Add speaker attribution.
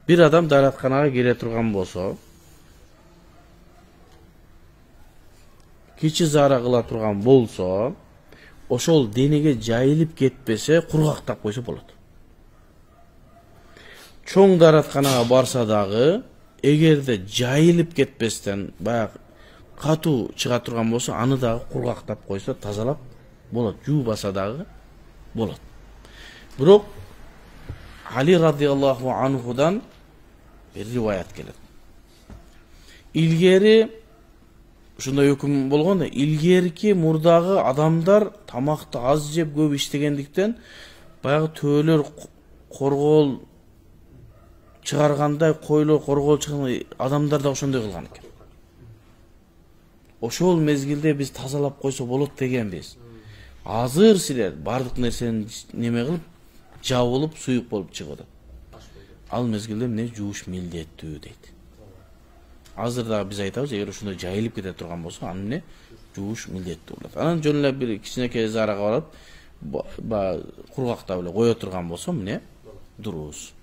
Speaker 1: Bir adam daratkanaga келе турган болсо, кичи зара кыла турган болсо, ошол денеге жайылып кетпесе, кургактап койсо болот. Чоң дaratkanaga барса дагы, эгерде жайылып кетпестен, баягы катуу чыга турган болсо, аны дагы кургактап койсо, тазалап болот, жуубаса дагы болот. Бирок Али радиаллаху анхудан bir rivayet келет. Илгери ушундай өкүм болгон да, илгерки мурдагы адамдар тамакты аз жеп көп иштегендиктен баягы төөлөр коргол чыгаргандай, койлор коргол чыгаргандай адамдар да ошондой кылган экен. Ошол мезгилде биз тазалап койсо болот дегенбиз. Азыр силер бардык нерсени неме кылып, жабылып, суюк болуп чыгып атат. Ал мезгилде эмне жууш милдеттүү дейт. Азыр да биз айтабыз, эгер ушундай жайылып кете турган болсо, аны эмне жууш милдеттүү болот. Анан жөн эле бир кичинекей зарага барып, кургактап эле кое турган болсо, эмне дурус.